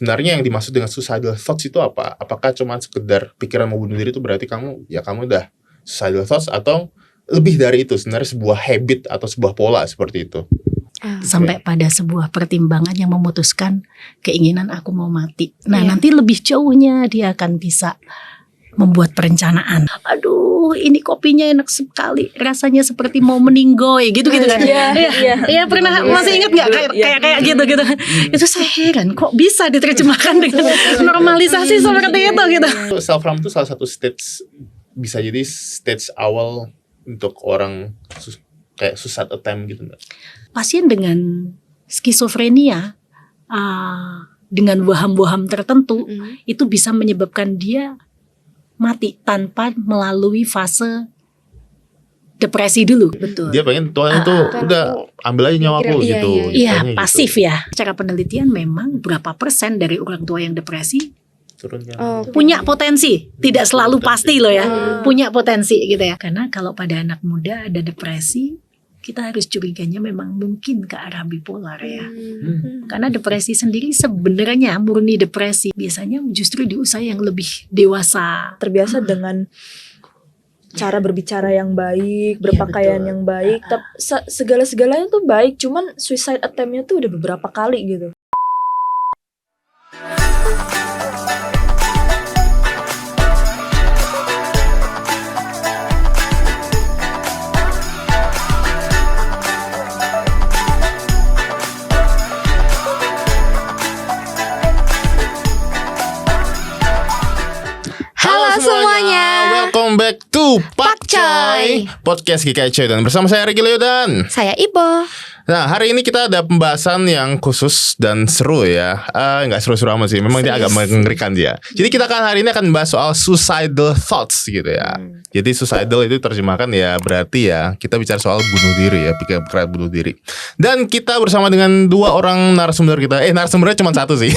sebenarnya yang dimaksud dengan suicidal thoughts itu apa? Apakah cuma sekedar pikiran mau bunuh diri itu berarti kamu udah suicidal thoughts, atau lebih dari itu sebenarnya sebuah habit atau sebuah pola seperti itu? Sampai pada sebuah pertimbangan yang memutuskan keinginan aku mau mati. Nah, nanti lebih jauhnya dia akan bisa membuat perencanaan. Aduh, ini kopinya enak sekali, rasanya seperti mau meninggoy gitu kan. Iya, pernah masih ingat nggak kayak gitu. Itu saya heran kok bisa diterjemahkan dengan normalisasi seperti itu gitu. Self harm itu salah satu stage, bisa jadi stage awal untuk orang kayak suicide attempt gitu enggak? Pasien dengan skizofrenia dengan waham-waham tertentu itu bisa menyebabkan dia mati tanpa melalui fase depresi dulu. Betul. Dia pengen Tuhan itu udah ambil aja nyawaku gitu. Iya, pasif gitu. Ya. Secara penelitian memang berapa persen dari orang tua yang depresi punya potensi, tidak selalu pasti loh ya, punya potensi gitu ya. Karena kalau pada anak muda ada depresi, kita harus curiganya memang mungkin ke arah bipolar ya. Karena depresi sendiri sebenarnya murni depresi biasanya justru di usia yang lebih dewasa. Terbiasa dengan cara berbicara yang baik, berpakaian yang baik, segala-segalanya tuh baik, cuman suicide attempt-nya tuh udah beberapa kali gitu. Welcome back to Pak Coy, podcast GKI Coy, dan bersama saya Regi Leo dan saya Ibo. Nah, hari ini kita ada pembahasan yang khusus dan seru ya. Nggak seru-seru amat sih, memang dia agak mengerikan dia. Jadi kita hari ini akan membahas soal suicidal thoughts gitu ya. Jadi suicidal itu terjemahkan ya berarti ya kita bicara soal bunuh diri ya, pikiran bunuh diri. Dan kita bersama dengan dua orang narasumber kita. Narasumbernya cuma satu sih.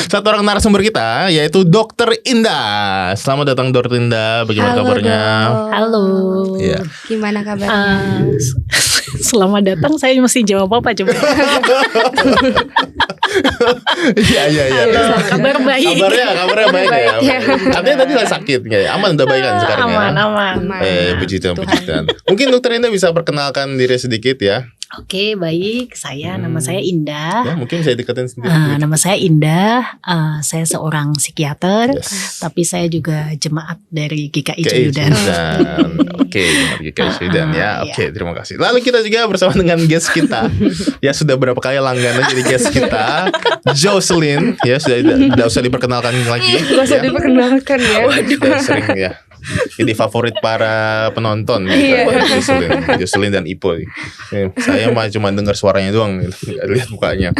Satu orang narasumber kita yaitu Dr. Indah. Selamat datang Dr. Indah. Bagaimana kabarnya? Halo. Ya. Gimana kabarnya? Selamat datang. Saya masih jawab apa coba? Iya. Kabar baik. Kabarnya baik ya. Katanya tadi lagi sakit kayak aman, udah baik kan sekarang ya? Aman. Puji Tuhan. Mungkin Dokter Indah bisa perkenalkan diri sedikit ya. Oke, baik. Nama saya Indah. Ya, mungkin saya deketin sendiri. Nama saya Indah. Saya seorang psikiater, tapi saya juga jemaat dari GKI Cuyudan. Oke, GKI Cuyudan ya. Oke, terima kasih. Lalu kita juga bersama dengan guest kita. Ya sudah berapa kali langganan jadi guest kita, Jocelyn. Ya sudah usah diperkenalkan lagi. Gak usah diperkenalkan ya. Sudah sering ya. Jadi favorit para penonton Jocelyn dan Ipo. Saya mah cuma dengar suaranya doang, nggak lihat mukanya.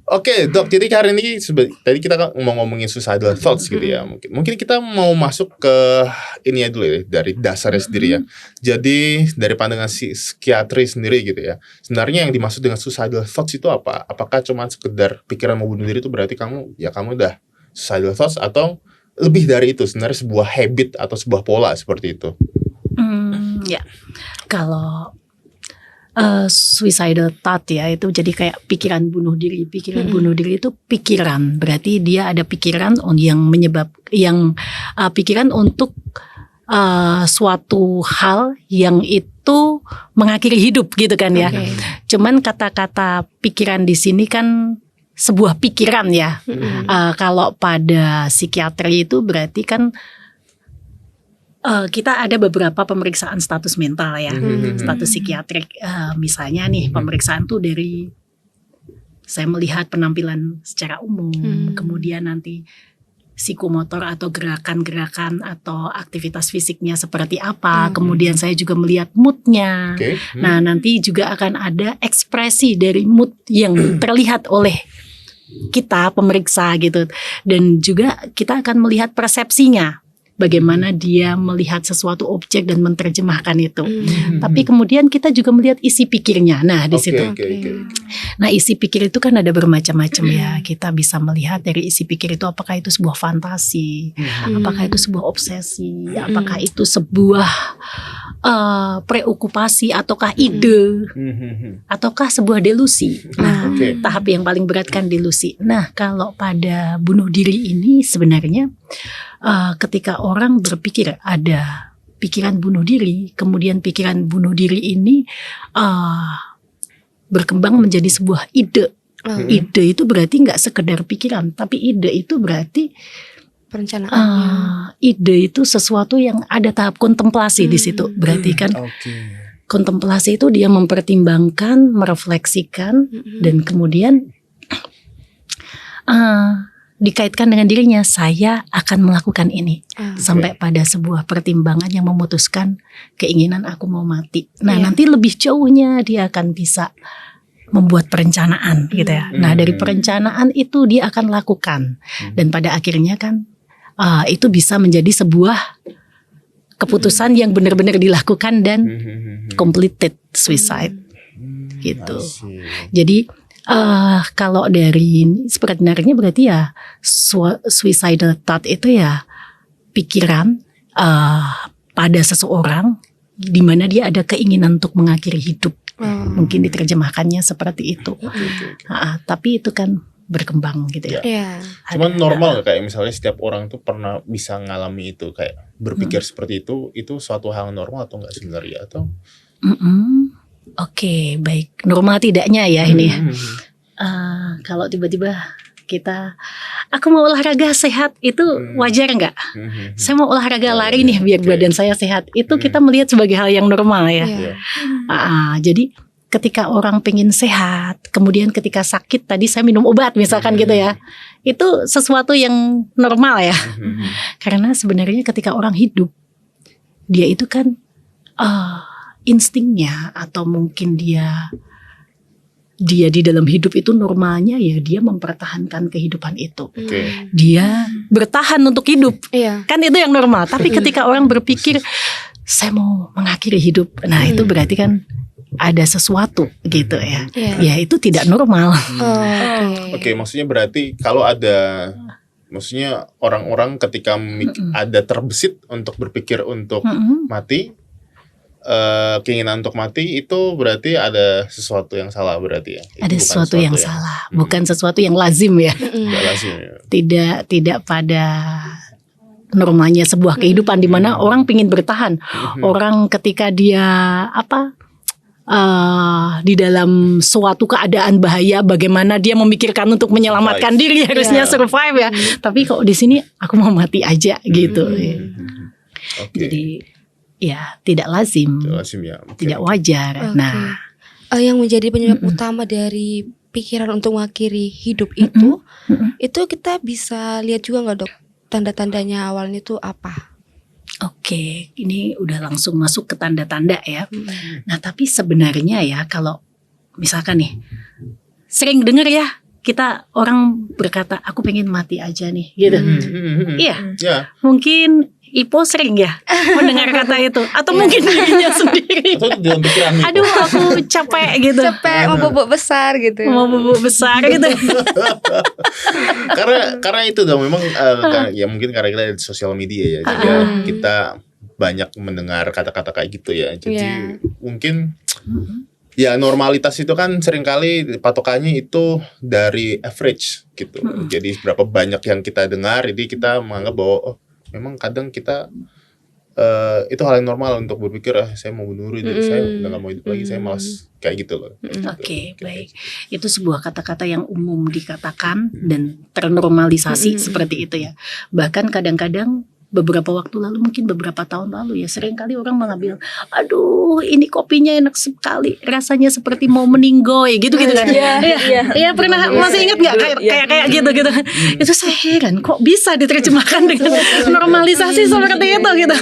Oke, Dok, jadi hari ini tadi kita kan mau ngomongin suicidal thoughts gitu ya. Mungkin kita mau masuk ke ini ya dulu ya, dari dasarnya sendiri ya. Jadi dari pandangan psikiatri sendiri gitu ya. Sebenarnya yang dimaksud dengan suicidal thoughts itu apa? Apakah cuma sekedar pikiran mau bunuh diri itu berarti kamu udah suicidal thoughts, atau lebih dari itu sebenarnya sebuah habit atau sebuah pola seperti itu? Ya, kalau suicidal thought ya itu jadi kayak pikiran bunuh diri. Bunuh diri itu pikiran, berarti dia ada pikiran yang pikiran untuk suatu hal yang itu mengakhiri hidup gitu kan ya. Cuman kata-kata pikiran di sini kan sebuah pikiran ya. Kalau pada psikiatri itu berarti kan kita ada beberapa pemeriksaan status mental ya. Status psikiatrik, misalnya nih pemeriksaan tuh dari saya melihat penampilan secara umum, kemudian nanti psikomotor atau gerakan-gerakan atau aktivitas fisiknya seperti apa. Kemudian saya juga melihat moodnya. Nah, nanti juga akan ada ekspresi dari mood yang terlihat oleh kita pemeriksa gitu. Dan juga kita akan melihat persepsinya. bagaimana dia melihat sesuatu objek dan menerjemahkan itu. Tapi kemudian kita juga melihat isi pikirnya. Nah, di situ. Oke. Nah, isi pikir itu kan ada bermacam-macam ya. Kita bisa melihat dari isi pikir itu apakah itu sebuah fantasi, apakah itu sebuah obsesi, apakah itu sebuah preokupasi ataukah ide, ataukah sebuah delusi. Nah, tahap yang paling berat kan delusi. Nah, kalau pada bunuh diri ini sebenarnya ketika orang berpikir ada pikiran bunuh diri, kemudian pikiran bunuh diri ini berkembang menjadi sebuah ide. Ide itu berarti nggak sekedar pikiran, tapi ide itu berarti perencanaannya. Ide itu sesuatu yang ada tahap kontemplasi di situ. Berarti kan kontemplasi itu dia mempertimbangkan, merefleksikan, dan kemudian dikaitkan dengan dirinya, saya akan melakukan ini sampai pada sebuah pertimbangan yang memutuskan keinginan aku mau mati. Nah, nanti lebih jauhnya dia akan bisa membuat perencanaan gitu ya. Nah, dari perencanaan itu dia akan lakukan, dan pada akhirnya kan itu bisa menjadi sebuah keputusan yang benar-benar dilakukan dan completed suicide gitu. Jadi kalau dari sebenarnya berarti ya suicidal thought itu ya pikiran pada seseorang di mana dia ada keinginan untuk mengakhiri hidup. Mungkin diterjemahkannya seperti itu. Tapi itu kan berkembang gitu ya. Cuman normal kayak misalnya setiap orang tuh pernah bisa ngalami itu, kayak berpikir seperti itu suatu hal normal atau enggak sebenarnya atau? Oke, baik. Normal tidaknya ya ini ya. Kalau tiba-tiba aku mau olahraga sehat, itu wajar nggak? Saya mau olahraga lari nih biar badan saya sehat. Itu kita melihat sebagai hal yang normal ya. Jadi ketika orang pengen sehat, kemudian ketika sakit tadi saya minum obat misalkan gitu ya. Itu sesuatu yang normal ya. Karena sebenarnya ketika orang hidup, dia itu kan instingnya atau mungkin dia di dalam hidup itu normalnya ya dia mempertahankan kehidupan itu. Dia bertahan untuk hidup. Kan itu yang normal. Tapi ketika orang berpikir saya mau mengakhiri hidup, nah itu berarti kan ada sesuatu gitu ya. Ya itu tidak normal. Oke, maksudnya berarti kalau ada, maksudnya orang-orang ketika ada terbesit untuk berpikir untuk mati, keinginan untuk mati, itu berarti ada sesuatu yang salah berarti ya. Ada sesuatu yang salah, bukan sesuatu yang lazim ya. Tidak pada normalnya sebuah kehidupan di mana orang pingin bertahan. Orang ketika dia di dalam suatu keadaan bahaya, bagaimana dia memikirkan untuk menyelamatkan diri, harusnya survive ya. Tapi kok di sini aku mau mati aja gitu. Jadi ya tidak lazim ya. Tidak wajar. Nah, yang menjadi penyebab utama dari pikiran untuk mengakhiri hidup itu kita bisa lihat juga nggak, Dok? Tanda-tandanya awalnya itu apa? Oke, ini udah langsung masuk ke tanda-tanda ya. Nah, tapi sebenarnya ya kalau misalkan nih sering dengar ya, kita orang berkata aku pengen mati aja nih gitu. Iya. Mungkin Ipo sering ya mendengar kata itu, atau mungkin dirinya sendiri. Aduh, aku capek gitu. Capek mau bobok besar gitu. Mau bobok besar gitu. karena itu dong memang ya mungkin karena kita di sosial media ya. Jadi kita banyak mendengar kata-kata kayak gitu ya. Jadi mungkin ya normalitas itu kan seringkali patokannya itu dari average gitu. Jadi berapa banyak yang kita dengar, jadi kita menganggap bahwa memang kadang kita itu hal yang normal untuk berpikir saya mau bunuh diri, saya udah gak mau hidup lagi, saya malas kayak gitu loh. Oke, baik. Itu sebuah kata-kata yang umum dikatakan dan ternormalisasi seperti itu ya. Bahkan kadang-kadang beberapa waktu lalu, mungkin beberapa tahun lalu ya, sering kali orang mengambil, aduh ini kopinya enak sekali, rasanya seperti mau meninggoy gitu kan. Iya, pernah masih ingat nggak kayak gitu. Itu saya heran kok bisa diterjemahkan dengan normalisasi seperti itu gitu.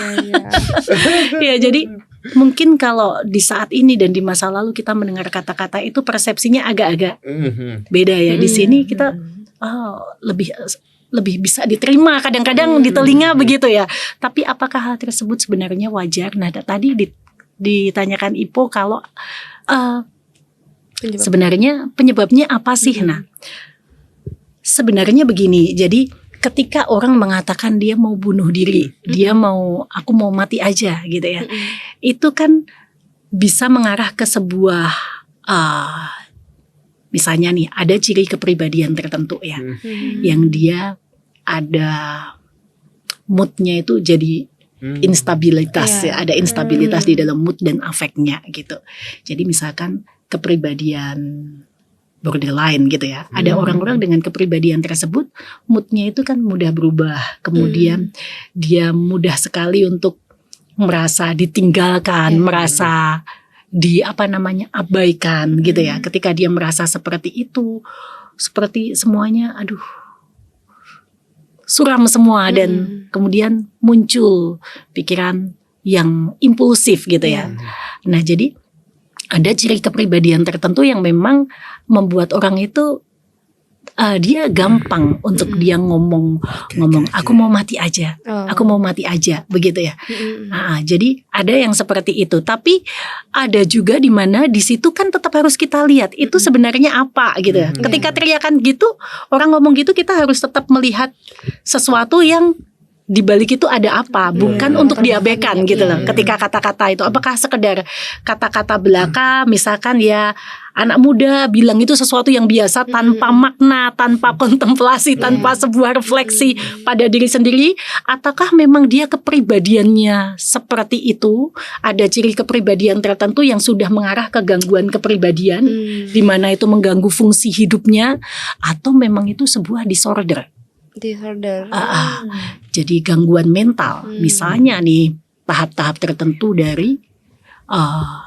Ya, jadi mungkin kalau di saat ini dan di masa lalu kita mendengar kata-kata itu persepsinya agak-agak beda ya. Di sini kita lebih lebih bisa diterima kadang-kadang di telinga begitu ya. Tapi apakah hal tersebut sebenarnya wajar? Nah, tadi ditanyakan Ipo kalau sebenarnya penyebabnya apa sih? Nah, sebenarnya begini. Jadi ketika orang mengatakan dia mau bunuh diri, dia aku mau mati aja gitu ya. Itu kan bisa mengarah ke sebuah misalnya nih ada ciri kepribadian tertentu ya, yang dia ada moodnya itu jadi instabilitas ya, ada instabilitas di dalam mood dan afeknya gitu. Jadi misalkan kepribadian borderline gitu ya, ada orang-orang dengan kepribadian tersebut moodnya itu kan mudah berubah, kemudian dia mudah sekali untuk merasa ditinggalkan, merasa abaikan gitu ya. Ketika dia merasa seperti itu, seperti semuanya suram semua dan kemudian muncul pikiran yang impulsif gitu ya. Nah, jadi ada ciri kepribadian tertentu yang memang membuat orang itu dia gampang untuk dia ngomong aku mau mati aja, aku mau mati aja begitu ya. Jadi ada yang seperti itu, tapi ada juga di mana di situ kan tetap harus kita lihat itu sebenarnya apa gitu ya. Ketika teriakan gitu, orang ngomong gitu, kita harus tetap melihat sesuatu yang di balik itu ada apa, bukan untuk diabaikan gitu loh. Ketika kata-kata itu apakah sekedar kata-kata belaka, misalkan ya anak muda bilang itu sesuatu yang biasa tanpa makna, tanpa kontemplasi, tanpa sebuah refleksi pada diri sendiri, ataukah memang dia kepribadiannya seperti itu, ada ciri kepribadian tertentu yang sudah mengarah ke gangguan kepribadian, di mana itu mengganggu fungsi hidupnya, atau memang itu sebuah disorder. Jadi gangguan mental, misalnya nih tahap-tahap tertentu dari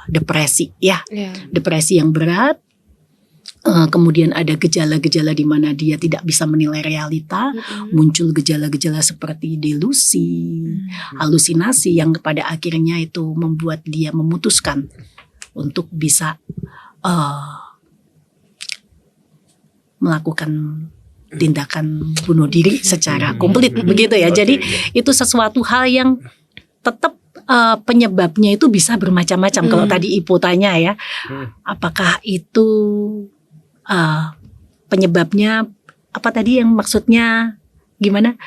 depresi ya, depresi yang berat, kemudian ada gejala-gejala di mana dia tidak bisa menilai realita, muncul gejala-gejala seperti delusi, halusinasi yang pada akhirnya itu membuat dia memutuskan untuk bisa melakukan tindakan bunuh diri secara komplit begitu ya. Jadi itu sesuatu hal yang tetap penyebabnya itu bisa bermacam-macam. Kalau tadi Ipo tanya ya, apakah itu penyebabnya apa tadi, yang maksudnya gimana?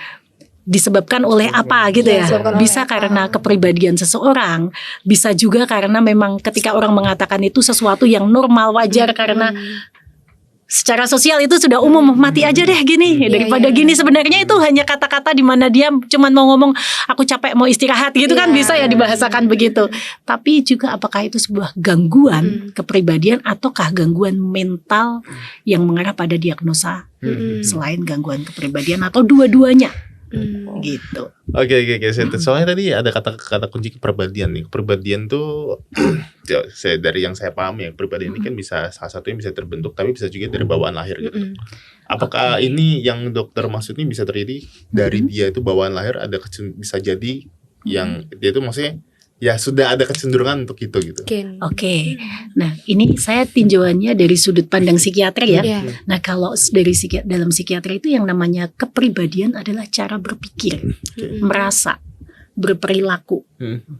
Disebabkan oleh apa gitu ya? Bisa karena kepribadian seseorang, bisa juga karena memang ketika orang mengatakan itu sesuatu yang normal, wajar, karena secara sosial itu sudah umum, mati aja deh gini daripada gini. Sebenarnya itu hanya kata-kata di mana dia cuman mau ngomong aku capek mau istirahat gitu kan, bisa ya dibahasakan begitu. Tapi juga apakah itu sebuah gangguan kepribadian ataukah gangguan mental yang mengarah pada diagnosa selain gangguan kepribadian atau dua-duanya gitu. Oke. Soalnya tadi ada kata kunci kepribadian nih. Kepribadian tuh dari yang saya paham ya, kepribadian ini kan bisa salah satunya bisa terbentuk, tapi bisa juga dari bawaan lahir gitu. Apakah ini yang dokter maksudnya bisa terjadi dari dia itu bawaan lahir, ada bisa jadi yang dia itu maksudnya ya sudah ada kecenderungan untuk itu gitu. Oke. Nah, ini saya tinjauannya dari sudut pandang psikiatri ya. Nah, kalau dari dalam psikiatri itu yang namanya kepribadian adalah cara berpikir, merasa, berperilaku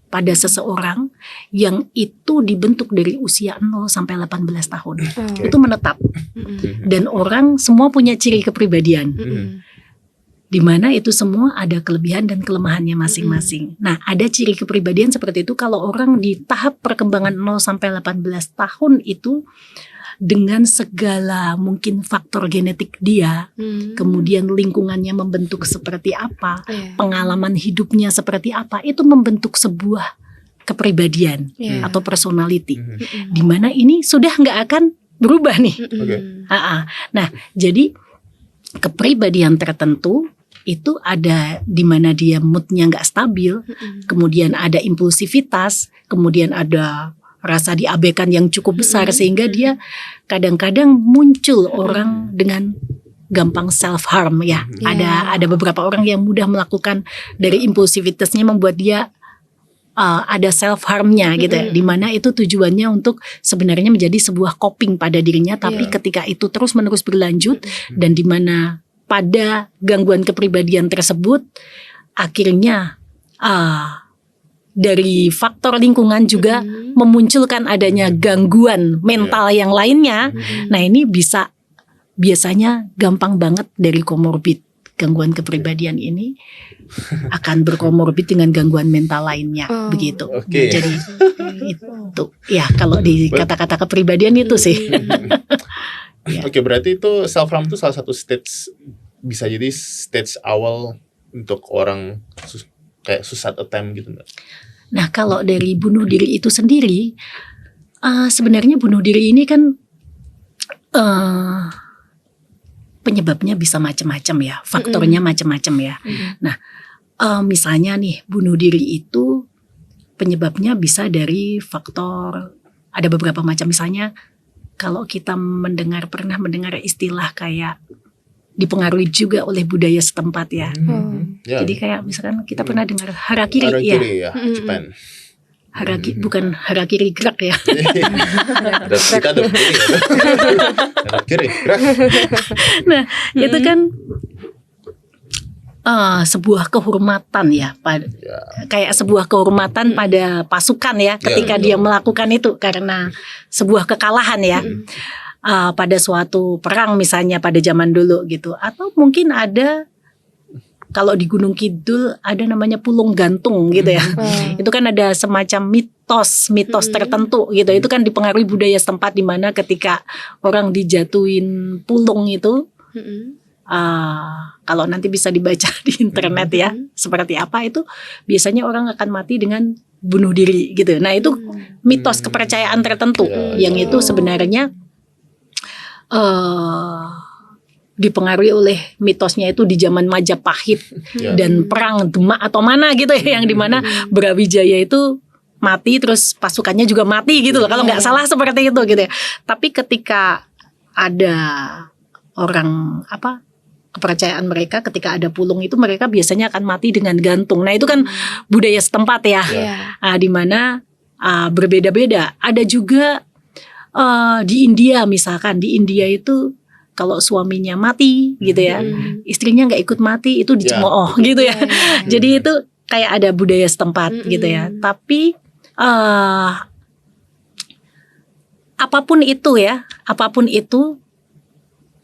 pada seseorang yang itu dibentuk dari usia 0 sampai 18 tahun. Itu menetap. Dan orang semua punya ciri kepribadian. Di mana itu semua ada kelebihan dan kelemahannya masing-masing. Nah, ada ciri kepribadian seperti itu kalau orang di tahap perkembangan 0 sampai 18 tahun itu dengan segala mungkin faktor genetik dia, kemudian lingkungannya membentuk seperti apa, pengalaman hidupnya seperti apa, itu membentuk sebuah kepribadian atau personality. Di mana ini sudah nggak akan berubah nih. Nah, jadi kepribadian tertentu itu ada di mana dia moodnya nggak stabil, kemudian ada impulsivitas, kemudian ada rasa diabaikan yang cukup besar sehingga dia kadang-kadang muncul orang dengan gampang self harm ya. Ada beberapa orang yang mudah melakukan dari impulsivitasnya membuat dia ada self harmnya gitu ya, di mana itu tujuannya untuk sebenarnya menjadi sebuah coping pada dirinya, tapi ketika itu terus menerus berlanjut dan di mana pada gangguan kepribadian tersebut akhirnya dari faktor lingkungan juga memunculkan adanya gangguan mental yang lainnya. Nah, ini biasanya gampang banget dari komorbid. Gangguan kepribadian ini akan berkomorbid dengan gangguan mental lainnya, begitu. Oke. Nah, jadi itu ya kalau di kata-kata kepribadian itu sih. Oke, berarti itu self harm itu salah satu stage, bisa jadi stage awal untuk orang kayak suicide attempt gitu. Nah, kalau dari bunuh diri itu sendiri, sebenarnya bunuh diri ini kan penyebabnya bisa macam-macam ya, faktornya macam-macam ya. Nah, misalnya nih bunuh diri itu penyebabnya bisa dari faktor, ada beberapa macam. Misalnya kalau kita pernah mendengar istilah kayak dipengaruhi juga oleh budaya setempat ya. Ya. Jadi kayak misalkan kita pernah dengar harakiri ya. Harakiri ya, Jepang. Bukan harakiri gerak ya. Dan kita ada begini ya. Harakiri gerak. Nah, itu kan sebuah kehormatan ya, kayak sebuah kehormatan pada pasukan ya, ketika dia melakukan itu karena sebuah kekalahan ya. Pada suatu perang misalnya pada zaman dulu gitu. Atau mungkin ada, kalau di Gunung Kidul ada namanya pulung gantung gitu ya. Itu kan ada semacam mitos tertentu gitu. Itu kan dipengaruhi budaya setempat, di mana ketika orang dijatuhin pulung itu, kalau nanti bisa dibaca di internet ya, seperti apa itu, biasanya orang akan mati dengan bunuh diri gitu. Nah, itu mitos kepercayaan tertentu yang itu sebenarnya dipengaruhi oleh mitosnya itu di zaman Majapahit dan perang Demak atau mana gitu ya, yang dimana Brawijaya itu mati terus pasukannya juga mati gitu loh, kalau nggak salah seperti itu gitu ya. Tapi ketika ada orang kepercayaan mereka, ketika ada pulung itu mereka biasanya akan mati dengan gantung. Nah, itu kan budaya setempat ya, di mana berbeda-beda. Ada juga di India misalkan, di India itu kalau suaminya mati gitu ya, istrinya nggak ikut mati, itu dicemooh gitu ya. Jadi itu kayak ada budaya setempat gitu ya. Tapi apapun itu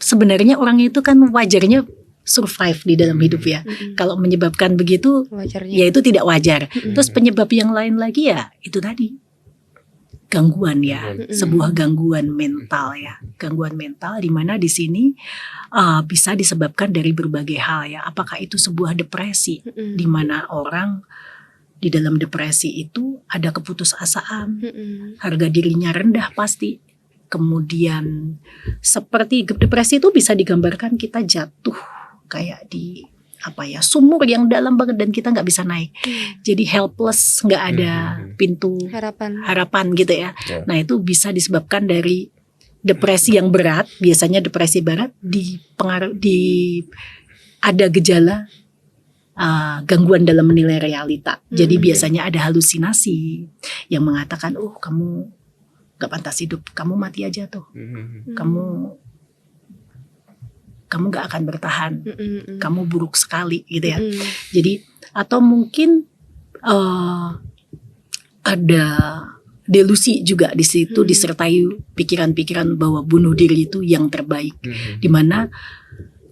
sebenarnya orang itu kan wajarnya survive di dalam hidup ya. Kalau menyebabkan begitu, ya itu tidak wajar. Terus penyebab yang lain lagi ya itu tadi, gangguan ya, sebuah gangguan mental ya, gangguan mental di mana di sini bisa disebabkan dari berbagai hal ya. Apakah itu sebuah depresi, di mana orang di dalam depresi itu ada keputusasaan, harga dirinya rendah pasti. Kemudian seperti depresi itu bisa digambarkan kita jatuh kayak di sumur yang dalam banget dan kita nggak bisa naik. Jadi helpless, nggak ada pintu harapan gitu ya. Nah, itu bisa disebabkan dari depresi yang berat. Biasanya depresi berat ada gejala gangguan dalam menilai realita. Jadi biasanya ada halusinasi yang mengatakan, kamu nggak pantas hidup, kamu mati aja tuh, kamu gak akan bertahan, kamu buruk sekali gitu ya. Jadi atau mungkin ada delusi juga di situ, disertai pikiran-pikiran bahwa bunuh diri itu yang terbaik, di mana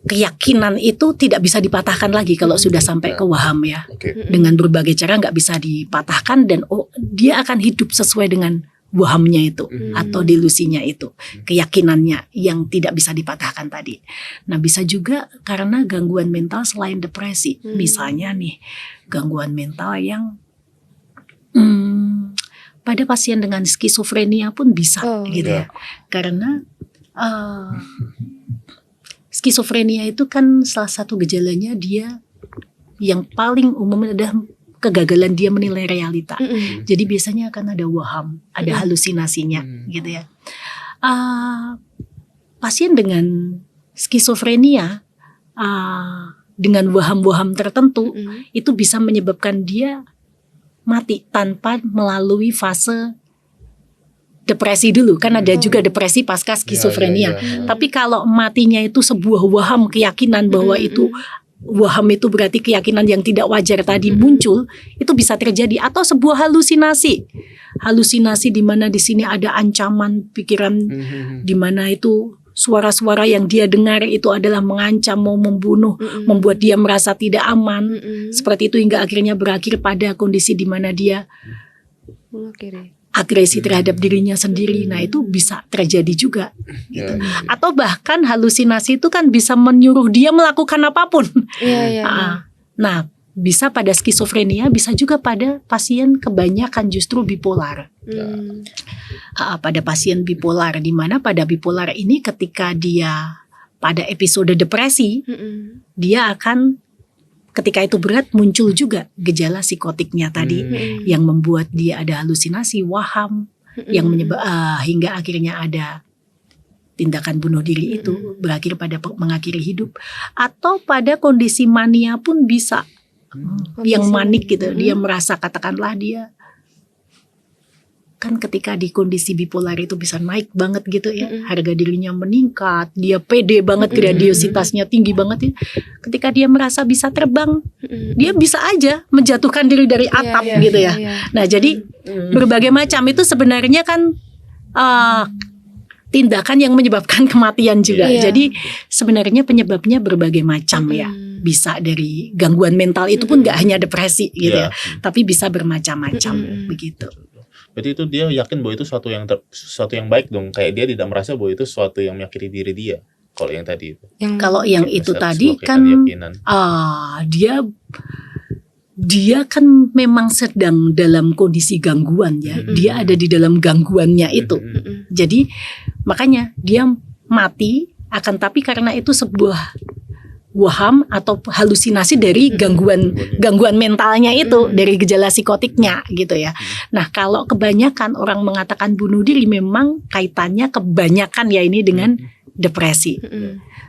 keyakinan itu tidak bisa dipatahkan lagi kalau sudah sampai ke waham ya. Dengan berbagai cara nggak bisa dipatahkan, dan dia akan hidup sesuai dengan wahamnya itu atau delusinya itu, keyakinannya yang tidak bisa dipatahkan tadi. Nah, bisa juga karena gangguan mental selain depresi, misalnya nih gangguan mental yang pada pasien dengan skizofrenia pun bisa gitu ya. Karena skizofrenia itu kan salah satu gejalanya dia yang paling umum adalah kegagalan dia menilai realita. Jadi biasanya akan ada waham, ada halusinasinya gitu ya. Pasien dengan skizofrenia dengan waham-waham tertentu itu bisa menyebabkan dia mati tanpa melalui fase depresi dulu, kan ada juga depresi pasca skizofrenia. Tapi kalau matinya itu sebuah waham keyakinan bahwa itu waham itu berarti keyakinan yang tidak wajar tadi muncul, itu bisa terjadi. Atau sebuah halusinasi di mana di sini ada ancaman pikiran, di mana itu suara-suara yang dia dengar itu adalah mengancam, mau membunuh, membuat dia merasa tidak aman. Seperti itu hingga akhirnya berakhir pada kondisi di mana dia agresi terhadap dirinya sendiri. Nah, itu bisa terjadi juga gitu. Atau bahkan halusinasi itu kan bisa menyuruh dia melakukan apapun. Nah, bisa pada skizofrenia, bisa juga pada pasien kebanyakan justru bipolar. Pada pasien bipolar, di mana pada bipolar ini ketika dia pada episode depresi, dia akan ketika itu berat muncul juga gejala psikotiknya tadi yang membuat dia ada halusinasi, waham yang hingga akhirnya ada tindakan bunuh diri itu berakhir pada mengakhiri hidup. Atau pada kondisi mania pun bisa yang manik gitu, dia merasa katakanlah dia kan ketika di kondisi bipolar itu bisa naik banget gitu ya, harga dirinya meningkat, dia pede banget, grandiositasnya tinggi banget ya. Ketika dia merasa bisa terbang, dia bisa aja menjatuhkan diri dari atap gitu ya. Nah, jadi berbagai macam itu sebenarnya kan tindakan yang menyebabkan kematian juga. Jadi sebenarnya penyebabnya berbagai macam ya. Bisa dari gangguan mental itu pun gak hanya depresi gitu ya, tapi bisa bermacam-macam begitu. Berarti itu dia yakin bahwa itu sesuatu yang baik dong. Kayak dia tidak merasa bahwa itu sesuatu yang menyakiti diri dia. Kalau yang tadi itu. Kalau yang itu tadi kan dia kan memang sedang dalam kondisi gangguan ya. Dia ada di dalam gangguannya itu. Jadi makanya dia mati, akan tapi karena itu sebuah waham atau halusinasi dari gangguan mentalnya itu, dari gejala psikotiknya gitu ya. Nah, kalau kebanyakan orang mengatakan bunuh diri, memang kaitannya kebanyakan ya ini dengan depresi.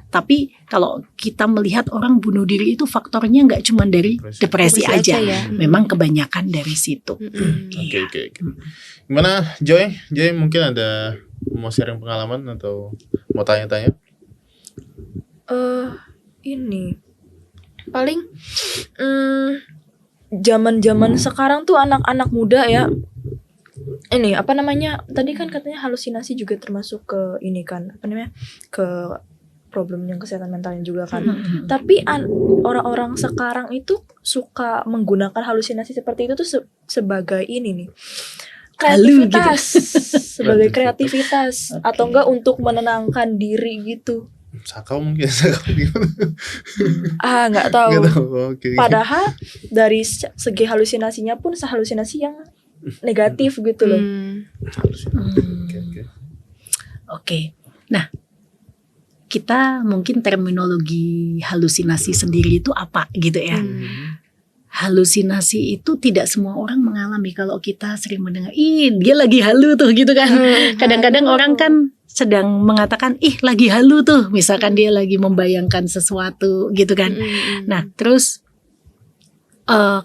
Tapi kalau kita melihat orang bunuh diri itu faktornya nggak cuma dari depresi aja ya. Memang kebanyakan dari situ. Oke. Gimana Joy? Joy mungkin ada mau sharing pengalaman atau mau tanya-tanya? Ini paling zaman-zaman sekarang tuh anak-anak muda ya, ini apa namanya, tadi kan katanya halusinasi juga termasuk ke ini kan, apa namanya, ke problem yang kesehatan mentalnya juga kan. Tapi orang-orang sekarang itu suka menggunakan halusinasi seperti itu tuh sebagai ini nih, kreativitas, sebagai kreativitas atau enggak untuk menenangkan diri gitu. Sakau mungkin, Nggak tahu. Okay. Padahal dari segi halusinasinya pun sehalusinasi yang negatif gitu loh. Oke. Nah, kita mungkin terminologi halusinasi sendiri itu apa gitu ya. Halusinasi itu tidak semua orang mengalami. Kalau kita sering mendengar, dia lagi halu tuh gitu kan. Kadang-kadang orang kan sedang mengatakan, lagi halu tuh. Misalkan dia lagi membayangkan sesuatu gitu kan. Nah, terus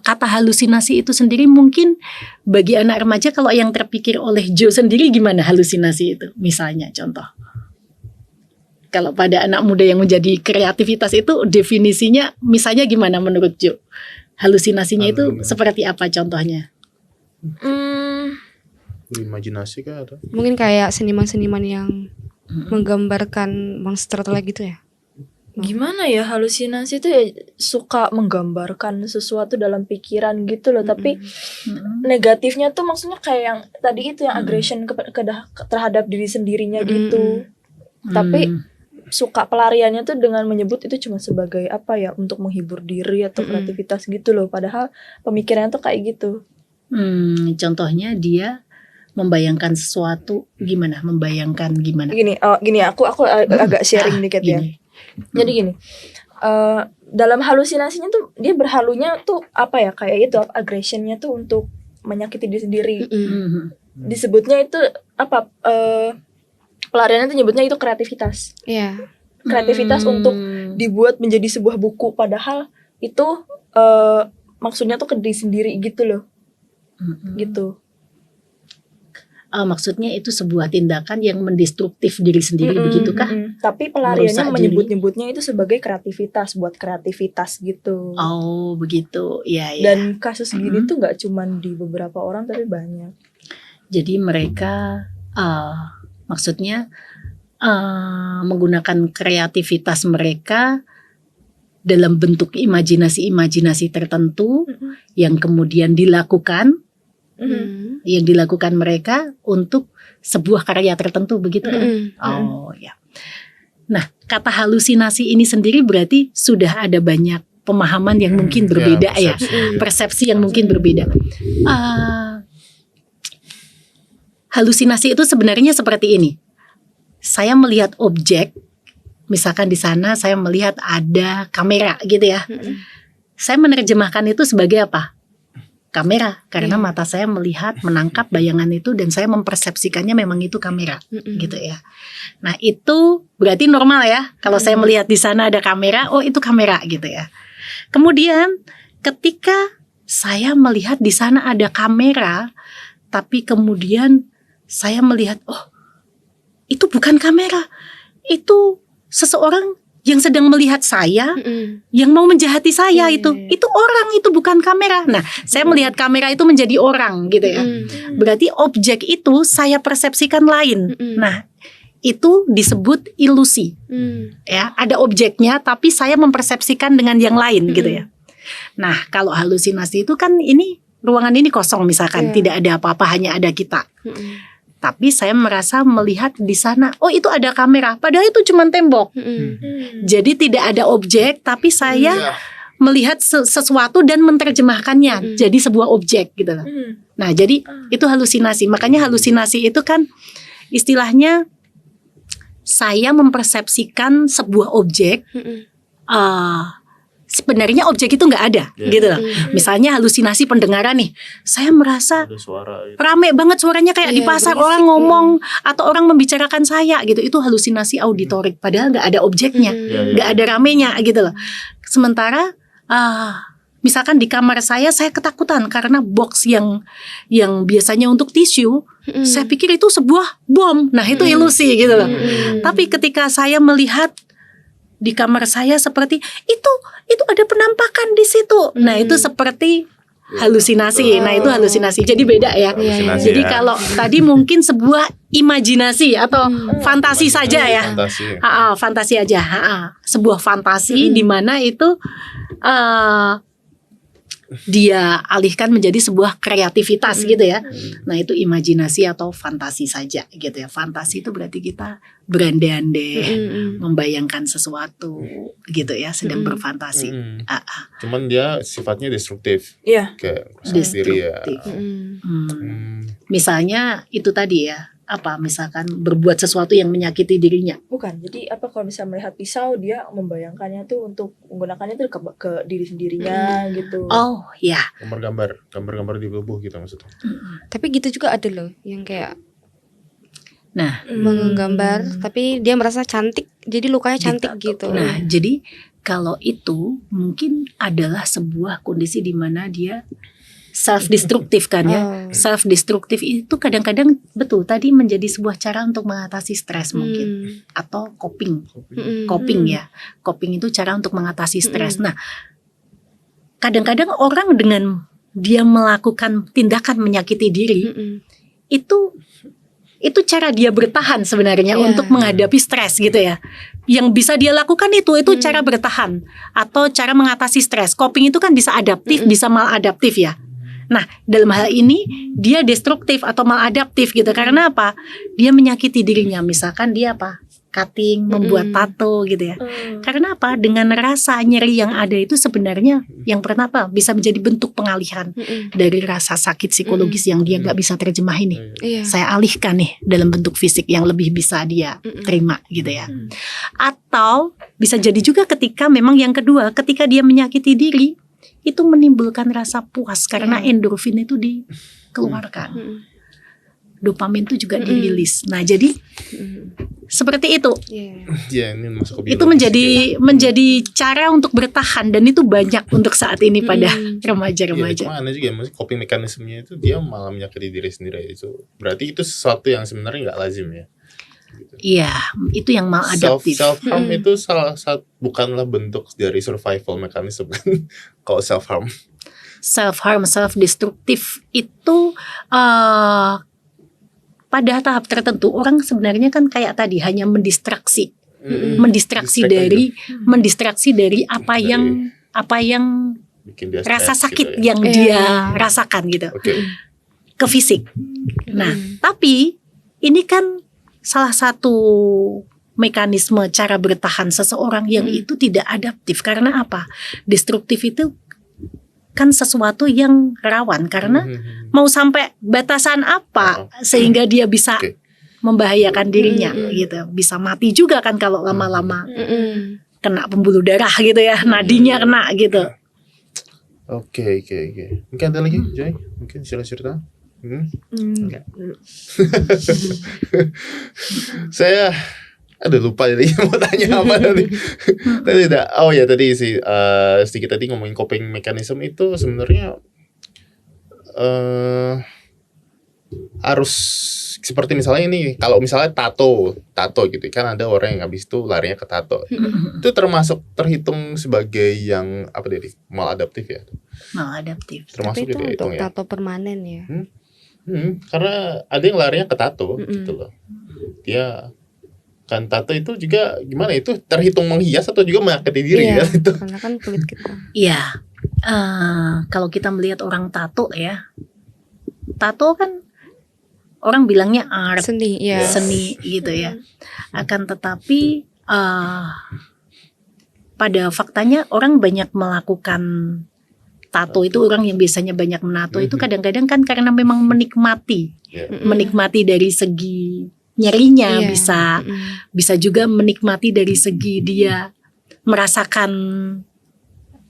kata halusinasi itu sendiri mungkin bagi anak remaja, kalau yang terpikir oleh Joe sendiri gimana halusinasi itu? Misalnya contoh. Kalau pada anak muda yang menjadi kreativitas itu definisinya misalnya gimana menurut Joe? Halusinasinya itu seperti apa contohnya? Imajinasi kah atau? Mungkin kayak seniman-seniman yang menggambarkan monster atau gitu ya. Gimana ya, halusinasi itu ya suka menggambarkan sesuatu dalam pikiran gitu loh. Tapi negatifnya tuh maksudnya kayak yang tadi itu, yang aggression terhadap diri sendirinya gitu. Tapi suka pelariannya tuh dengan menyebut itu cuma sebagai apa ya, untuk menghibur diri atau kreativitas gitu loh. Padahal pemikirannya tuh kayak gitu. Contohnya dia membayangkan sesuatu gimana? Membayangkan gimana? Gini, aku agak sharing dikit ya. Jadi gini, dalam halusinasinya tuh dia berhalunya tuh apa ya, kayak itu aggressionnya tuh untuk menyakiti diri sendiri. Disebutnya itu apa? Pelariannya tuh nyebutnya itu kreativitas. Kreativitas untuk dibuat menjadi sebuah buku, padahal itu maksudnya tuh ke diri sendiri gitu loh. Gitu. maksudnya itu sebuah tindakan yang mendestruktif diri sendiri, begitukah? Tapi pelariannya Merusak menyebut-nyebutnya itu sebagai kreativitas, buat kreativitas gitu. Oh begitu, ya. Dan kasus gini tuh nggak cuman di beberapa orang tapi banyak. Jadi mereka maksudnya menggunakan kreativitas mereka dalam bentuk imajinasi tertentu yang kemudian dilakukan mereka untuk sebuah karya tertentu, begitu kan? Oh ya. Nah, kata halusinasi ini sendiri berarti sudah ada banyak pemahaman yang mungkin berbeda ya, persepsi yang mungkin berbeda. Halusinasi itu sebenarnya seperti ini. Saya melihat objek, misalkan di sana saya melihat ada kamera gitu ya. Saya menerjemahkan itu sebagai apa? Kamera, karena mata saya melihat, menangkap bayangan itu dan saya mempersepsikannya memang itu kamera, gitu ya. Nah, itu berarti normal ya. Kalau saya melihat di sana ada kamera, oh itu kamera gitu ya. Kemudian ketika saya melihat di sana ada kamera, tapi kemudian saya melihat, oh itu bukan kamera, itu seseorang yang sedang melihat saya, yang mau menjahati saya itu orang, itu bukan kamera. Nah, saya melihat kamera itu menjadi orang gitu ya. Berarti objek itu saya persepsikan lain. Nah, itu disebut ilusi. Ya, ada objeknya tapi saya mempersepsikan dengan yang lain gitu ya. Nah, kalau halusinasi itu kan ini ruangan ini kosong misalkan, tidak ada apa-apa, hanya ada kita. Tapi saya merasa melihat di sana, oh itu ada kamera, padahal itu cuma tembok. Jadi tidak ada objek, tapi saya melihat sesuatu dan menerjemahkannya jadi sebuah objek gitu. Nah, jadi itu halusinasi. Makanya halusinasi itu kan istilahnya saya mempersepsikan sebuah objek. Sebenarnya objek itu nggak ada, gitu loh. Misalnya halusinasi pendengaran nih, saya merasa rame banget suaranya kayak di pasar, orang ngomong atau orang membicarakan saya gitu. Itu halusinasi auditorik, padahal nggak ada objeknya, nggak ada ramenya gitu loh. Sementara misalkan di kamar saya ketakutan karena box yang biasanya untuk tisu, saya pikir itu sebuah bom. Nah, itu ilusi gitu loh. Tapi ketika saya melihat di kamar saya seperti itu ada penampakan di situ. Nah, itu seperti halusinasi. Nah, itu halusinasi. Jadi beda ya. Jadi kalau tadi mungkin sebuah imajinasi atau fantasi saja ya. Fantasi aja. Sebuah fantasi di mana itu dia alihkan menjadi sebuah kreativitas gitu ya. Nah, itu imajinasi atau fantasi saja gitu ya. Fantasi itu berarti kita berandai-andai membayangkan sesuatu gitu ya, sedang berfantasi. Cuman dia sifatnya destruktif. Iya. Kayak Destruktif. Misalnya itu tadi ya, misalkan berbuat sesuatu yang menyakiti dirinya. Bukan, jadi kalau misalnya melihat pisau, dia membayangkannya tuh untuk menggunakannya tuh ke diri sendirinya gitu. Oh ya. Gambar-gambar di tubuh gitu maksudnya. Tapi gitu juga ada loh yang kayak menggambar tapi dia merasa cantik, jadi lukanya cantik gitu. Nah, jadi kalau itu mungkin adalah sebuah kondisi di mana dia self-destruktif kan ya. Self-destruktif itu kadang-kadang betul tadi menjadi sebuah cara untuk mengatasi stres mungkin. Atau coping ya. Coping itu cara untuk mengatasi stres. Nah, kadang-kadang orang dengan dia melakukan tindakan menyakiti diri, itu cara dia bertahan sebenarnya untuk menghadapi stres gitu ya. Yang bisa dia lakukan itu cara bertahan atau cara mengatasi stres. Coping itu kan bisa adaptif, bisa maladaptif ya. Nah, dalam hal ini dia destruktif atau maladaptif gitu. Karena apa? Dia menyakiti dirinya. Misalkan dia cutting, membuat tato gitu ya. Karena apa? Dengan rasa nyeri yang ada itu sebenarnya yang pertama bisa menjadi bentuk pengalihan dari rasa sakit psikologis yang dia gak bisa terjemahin nih. Saya alihkan nih dalam bentuk fisik yang lebih bisa dia terima gitu ya. Atau bisa jadi juga ketika memang yang kedua, ketika dia menyakiti diri, itu menimbulkan rasa puas karena endorfin itu dikeluarkan. dopamin itu juga dirilis. Nah, jadi seperti itu. Ya, ini masuk ke Itu menjadi cara untuk bertahan, dan itu banyak untuk saat ini pada remaja-remaja. Cuma aneh juga, maksudnya coping mekanismenya itu dia malah menyakiti diri sendiri. Itu berarti itu sesuatu yang sebenarnya nggak lazim ya. Iya, itu yang maladaptif. Self harm itu salah satu, bukanlah bentuk dari survival mechanism kan. Kalau self harm, self destruktif itu pada tahap tertentu orang sebenarnya kan kayak tadi hanya mendistraksi dari apa yang bikin dia rasa stres sakit gitu ya. yang dia rasakan gitu ke fisik. Nah, tapi ini kan salah satu mekanisme cara bertahan seseorang yang itu tidak adaptif. Karena apa? Destruktif itu kan sesuatu yang rawan, karena mau sampai batasan apa sehingga dia bisa membahayakan dirinya gitu. Bisa mati juga kan kalau lama-lama kena pembuluh darah gitu ya, nadinya kena gitu. Oke. Mungkin ada lagi, Joy? Mungkin cerita. Saya lupa tadi mau tanya apa tadi. Tadi sedikit tadi ngomongin coping mechanism itu sebenarnya harus seperti misalnya ini, kalau misalnya tato gitu kan, ada orang yang habis itu larinya ke tato. Itu terhitung sebagai yang apa tadi? Maladaptif ya? Maladaptif. Tapi Termasuk itu gitu ya, untuk hitung ya? tato permanen ya. Karena ada yang larinya ke tato gitu loh. Dia kan tato itu juga gimana, itu terhitung menghias atau juga menyakiti diri Iya, ya itu. karena kan kulit kita. Iya, kalau kita melihat orang tato ya, tato kan orang bilangnya art, Seni, ya. seni gitu ya. Akan tetapi pada faktanya orang banyak melakukan tato itu, orang yang biasanya banyak menato itu kadang-kadang kan karena memang menikmati dari segi nyerinya, bisa juga menikmati dari segi dia merasakan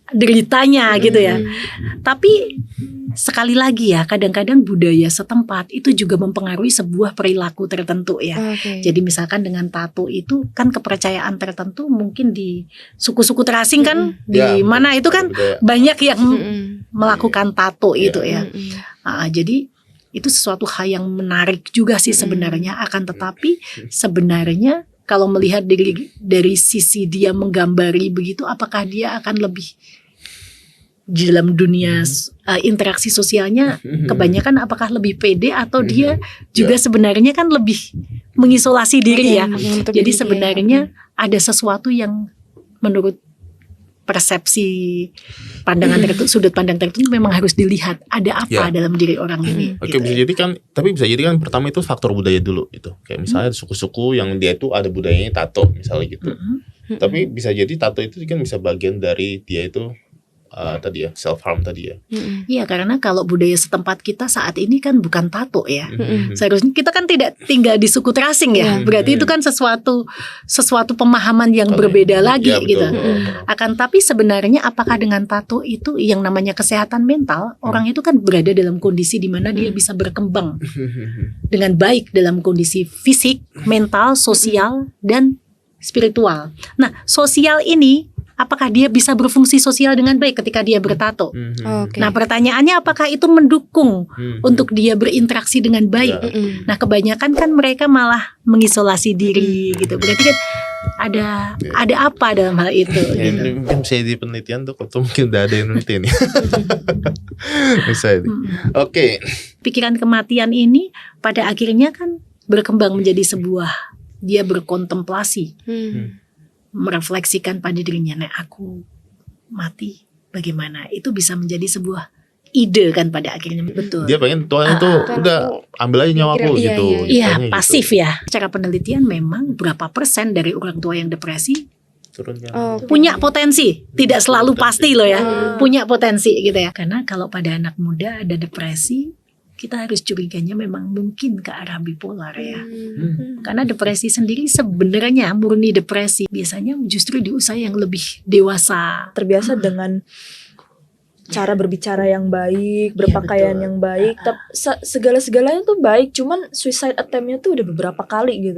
deritanya gitu ya. Tapi sekali lagi ya, kadang-kadang budaya setempat itu juga mempengaruhi sebuah perilaku tertentu ya. Jadi misalkan dengan tato itu kan kepercayaan tertentu, mungkin di suku-suku terasing kan di mana itu kan banyak yang melakukan tato itu ya. Jadi itu sesuatu hal yang menarik juga sih sebenarnya. Akan tetapi sebenarnya kalau melihat dari sisi dia menggambari begitu, apakah dia akan lebih di dalam dunia interaksi sosialnya kebanyakan apakah lebih pede, atau dia juga sebenarnya kan lebih mengisolasi diri ya. Jadi sebenarnya ada sesuatu yang menurut persepsi pandangan tertentu, sudut pandang tertentu memang harus dilihat ada apa dalam diri orang ini. Oke, bisa jadi kan, tapi bisa jadi kan pertama itu faktor budaya dulu itu. Kayak misalnya suku-suku yang dia itu ada budayanya tato misalnya gitu. Tapi bisa jadi tato itu kan bisa bagian dari dia itu tadi ya, self harm tadi ya. Iya, karena kalau budaya setempat kita saat ini kan bukan tato ya. Seharusnya kita kan tidak tinggal di suku terasing ya. Berarti itu kan sesuatu pemahaman yang berbeda lagi gitu. Akan tapi sebenarnya apakah dengan tato itu yang namanya kesehatan mental, orang itu kan berada dalam kondisi di mana dia bisa berkembang dengan baik dalam kondisi fisik, mental, sosial, dan spiritual. Nah, sosial ini apakah dia bisa berfungsi sosial dengan baik ketika dia bertato? Nah, pertanyaannya apakah itu mendukung untuk dia berinteraksi dengan baik? Nah, kebanyakan kan mereka malah mengisolasi diri gitu. Berarti kan ada apa dalam hal itu? Gitu. Mungkin bisa jadi penelitian tuh, atau mungkin udah ada yang penelitian ya. Bisa ini. Oke. Pikiran kematian ini pada akhirnya kan berkembang menjadi sebuah, dia berkontemplasi. Merefleksikan pada dirinya, nah aku mati bagaimana, itu bisa menjadi sebuah ide kan pada akhirnya. Betul. Dia pengen Tuhan itu udah ambil aja nyawaku gitu. Iya, pasif gitu. Ya. Secara penelitian memang berapa persen dari orang tua yang depresi punya potensi, tidak selalu pasti loh ya, punya potensi gitu ya. Karena kalau pada anak muda ada depresi, kita harus curiganya memang mungkin ke arah bipolar ya. Karena depresi sendiri sebenarnya murni depresi biasanya justru di usia yang lebih dewasa. Terbiasa dengan cara berbicara yang baik, berpakaian betul. yang baik, segala-segalanya tuh baik, cuman suicide attempt-nya tuh udah beberapa kali gitu.